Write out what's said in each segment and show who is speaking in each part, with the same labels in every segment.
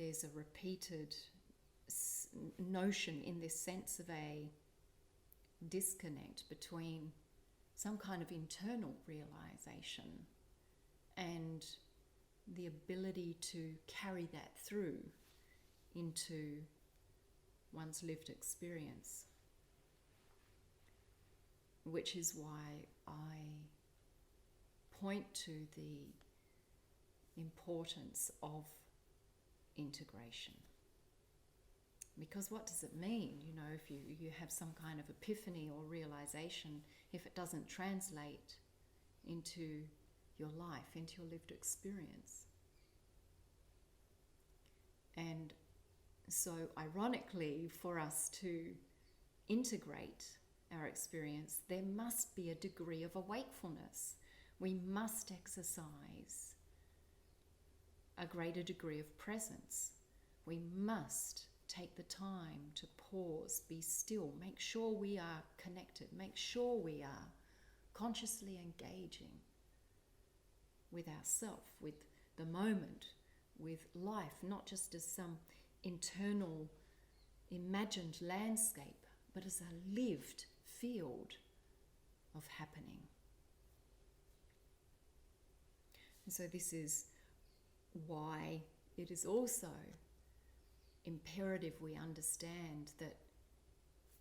Speaker 1: there's a repeated notion in this sense of a disconnect between some kind of internal realization and the ability to carry that through into one's lived experience, which is why I point to the importance of integration. Because what does it mean, if you have some kind of epiphany or realization, if it doesn't translate into your life, into your lived experience? And so ironically, for us to integrate our experience, there must be a degree of awakefulness. We must exercise a greater degree of presence. We must take the time to pause, be still, make sure we are connected, make sure we are consciously engaging with ourself, with the moment, with life, not just as some internal imagined landscape, but as a lived field of happening. And so this is why it is also imperative we understand that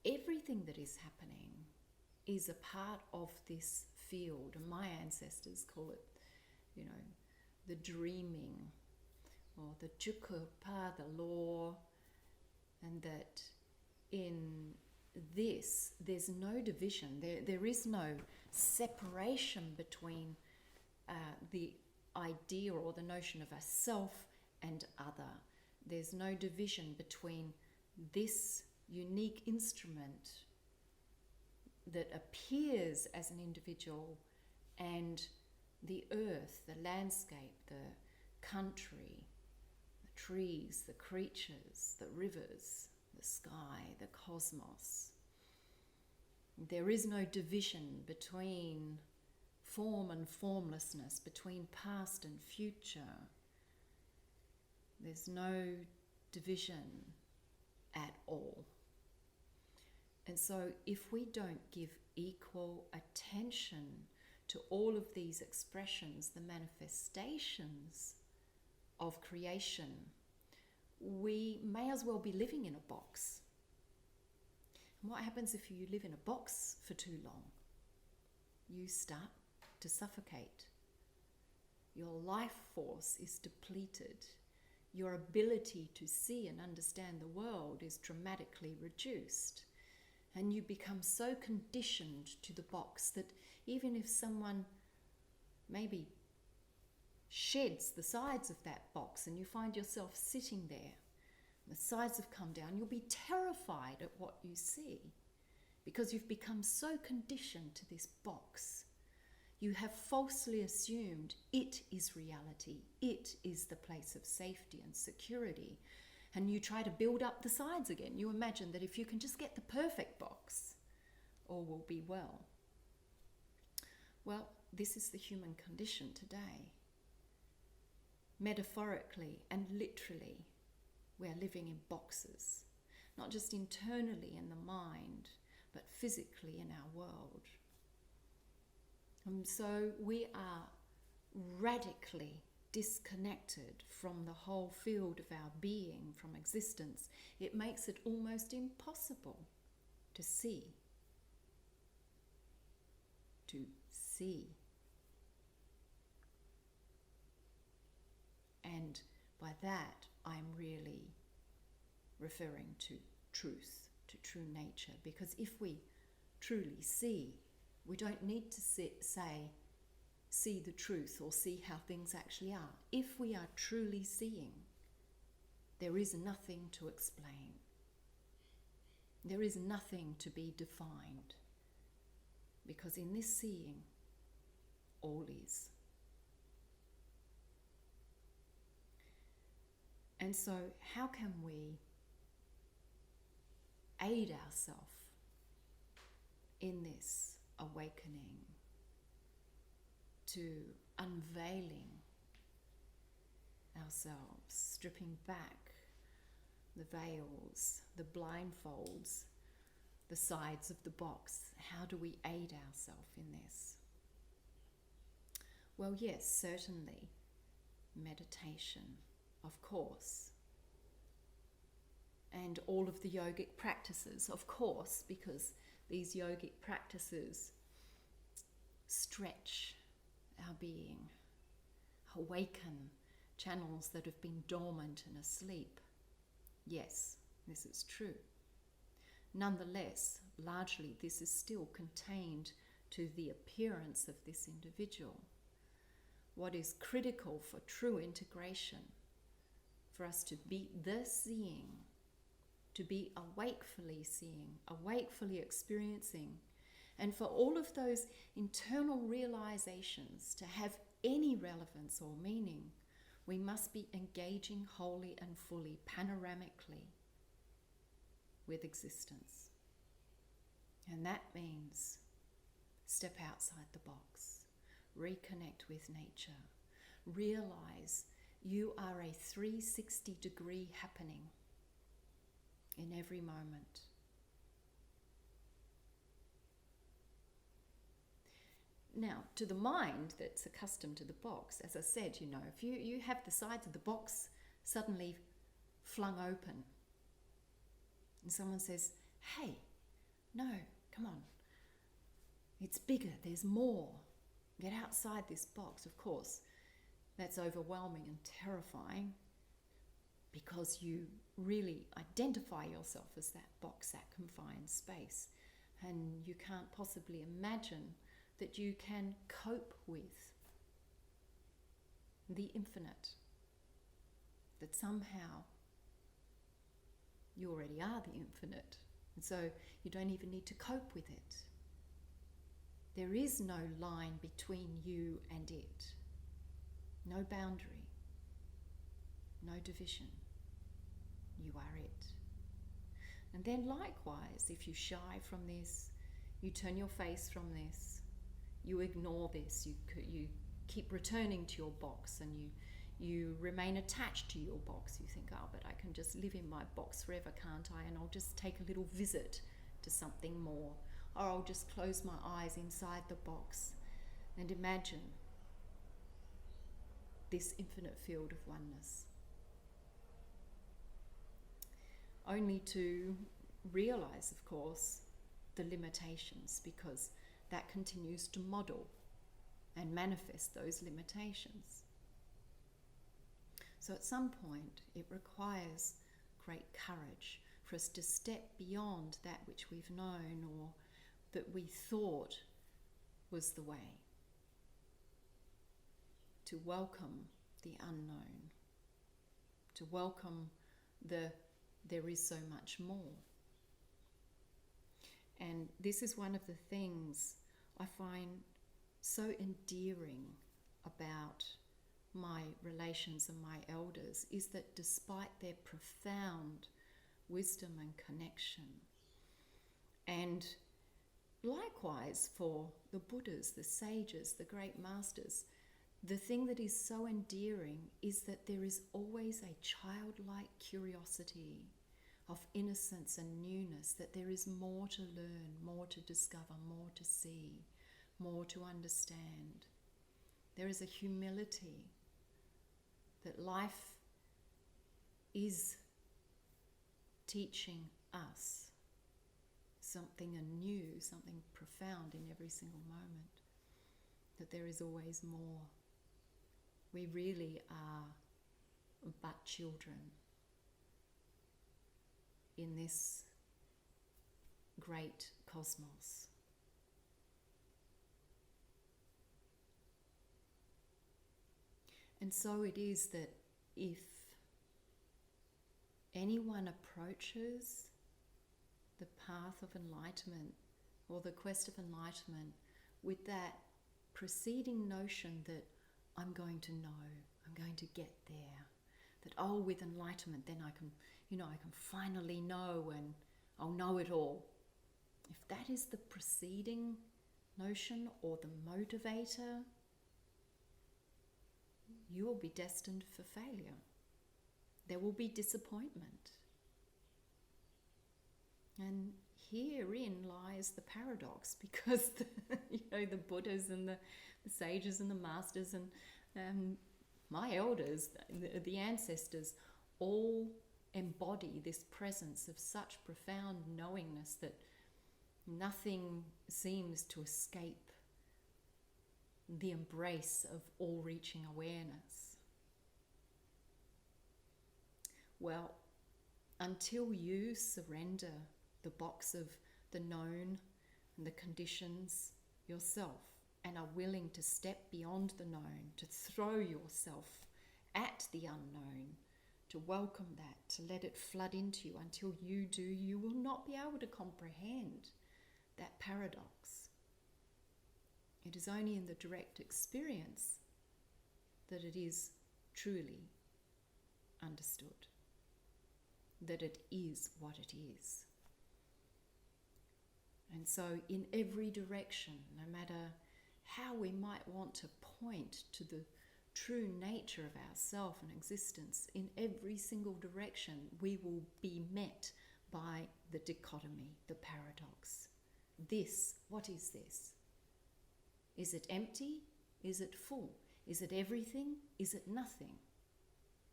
Speaker 1: everything that is happening is a part of this field. And my ancestors call it, the dreaming, or the Tjurkurpa, the law, and that in this, there's no division. There is no separation between the idea or the notion of a self and other. There's no division between this unique instrument that appears as an individual and the earth, the landscape, the country, the trees, the creatures, the rivers, the sky, the cosmos. There is no division between form and formlessness, between past and future. There's no division at all. And so if we don't give equal attention to all of these expressions, the manifestations of creation, we may as well be living in a box. And what happens if you live in a box for too long? You start to suffocate. Your life force is depleted. Your ability to see and understand the world is dramatically reduced. And you become so conditioned to the box that even if someone maybe sheds the sides of that box and you find yourself sitting there, the sides have come down, you'll be terrified at what you see because you've become so conditioned to this box. You have falsely assumed it is reality, it is the place of safety and security, and you try to build up the sides again. You imagine that if you can just get the perfect box, all will be well. Well, this is the human condition today. Metaphorically and literally, we are living in boxes, not just internally in the mind, but physically in our world. And so we are radically disconnected from the whole field of our being, from existence. It makes it almost impossible to see. To see. And by that, I'm really referring to truth, to true nature. Because if we truly see, we don't need to say, see the truth or see how things actually are. If we are truly seeing, there is nothing to explain. There is nothing to be defined. Because in this seeing, all is. And so how can we aid ourselves in this awakening to unveiling ourselves, stripping back the veils, the blindfolds, the sides of the box. How do we aid ourselves in this? Well, yes, certainly meditation, of course. And all of the yogic practices, of course, because these yogic practices stretch our being, awaken channels that have been dormant and asleep. Yes, this is true. Nonetheless, largely this is still contained to the appearance of this individual. What is critical for true integration, for us to be the seeing, to be awakefully seeing, awakefully experiencing, and for all of those internal realizations to have any relevance or meaning, we must be engaging wholly and fully, panoramically, with existence. And that means step outside the box, reconnect with nature, realize you are a 360-degree happening in every moment. Now, to the mind that's accustomed to the box, as I said, if you have the sides of the box suddenly flung open and someone says, hey, no, come on, it's bigger, there's more, get outside this box. Of course, that's overwhelming and terrifying because you really identify yourself as that box, that confined space, and you can't possibly imagine that you can cope with the infinite, that somehow you already are the infinite, and so you don't even need to cope with it. There is no line between you and it, no boundary, no division. You are it. And then likewise, if you shy from this, you turn your face from this, you ignore this, you keep returning to your box, and you remain attached to your box. You think, oh, but I can just live in my box forever, can't I? And I'll just take a little visit to something more. Or I'll just close my eyes inside the box and imagine this infinite field of oneness. Only to realize, of course, the limitations, because that continues to model and manifest those limitations. So at some point, it requires great courage for us to step beyond that which we've known or that we thought was the way, to welcome the unknown, to welcome there is so much more. And this is one of the things I find so endearing about my relations and my elders, is that despite their profound wisdom and connection, and likewise for the Buddhas, the sages, the great masters, the thing that is so endearing is that there is always a childlike curiosity of innocence and newness, that there is more to learn, more to discover, more to see, more to understand. There is a humility that life is teaching us something anew, something profound in every single moment, that there is always more. We really are but children in this great cosmos. And so it is that if anyone approaches the path of enlightenment or the quest of enlightenment with that preceding notion that I'm going to know, I'm going to get there, that with enlightenment then I can finally know and I'll know it all. If that is the preceding notion or the motivator, you will be destined for failure. There will be disappointment. And herein lies the paradox, because the Buddhas and the sages and the masters and my elders, the ancestors, all embody this presence of such profound knowingness that nothing seems to escape the embrace of all-reaching awareness. Well, until you surrender the box of the known and the conditions yourself and are willing to step beyond the known, to throw yourself at the unknown, to welcome that, to let it flood into you, until you do, you will not be able to comprehend that paradox. It is only in the direct experience that it is truly understood, that it is what it is. And so in every direction, no matter how we might want to point to the true nature of ourself and existence, in every single direction we will be met by the dichotomy, the paradox. This, what is this? Is it empty? Is it full? Is it everything? Is it nothing?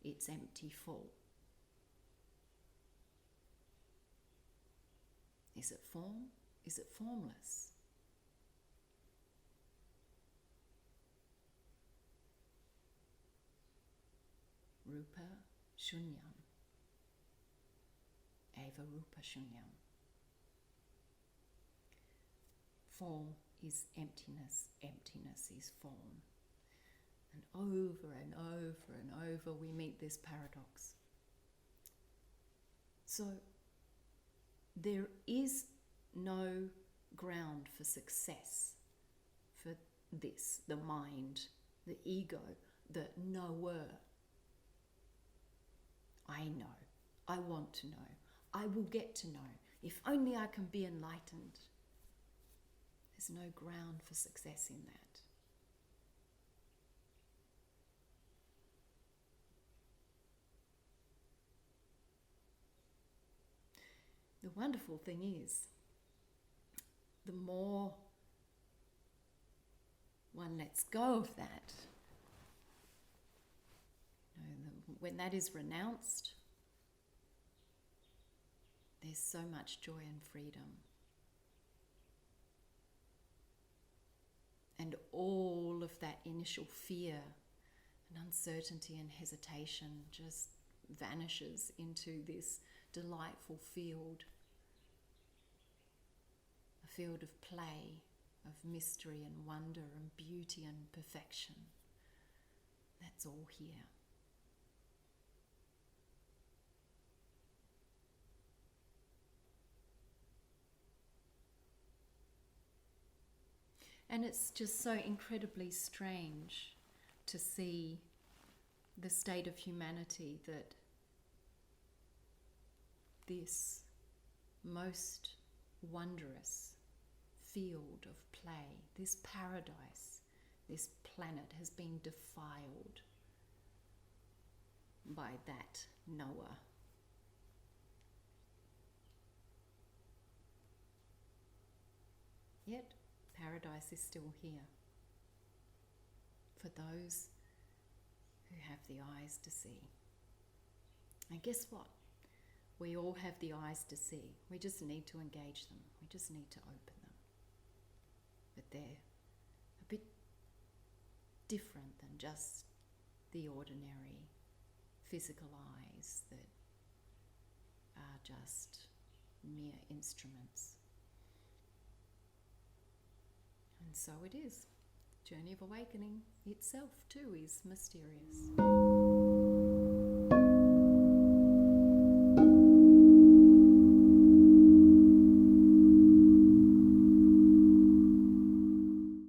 Speaker 1: It's empty, full. Is it form? Is it formless? Rupa Shunyam. Eva Rupa Shunyam. Form is emptiness, emptiness is form. And over and over and over we meet this paradox. So there is no ground for success for this, the mind, the ego, the knower. I know, I want to know, I will get to know, if only I can be enlightened. There's no ground for success in that. The wonderful thing is, the more one lets go of that, when that is renounced, there's so much joy and freedom. And all of that initial fear and uncertainty and hesitation just vanishes into this delightful field, a field of play, of mystery and wonder and beauty and perfection. That's all here. And it's just so incredibly strange to see the state of humanity, that this most wondrous field of play, this paradise, this planet has been defiled by that knower. Yet paradise is still here for those who have the eyes to see. And guess what? We all have the eyes to see. We just need to engage them. We just need to open them. But they're a bit different than just the ordinary physical eyes that are just mere instruments. And so it is. Journey of awakening itself too is mysterious.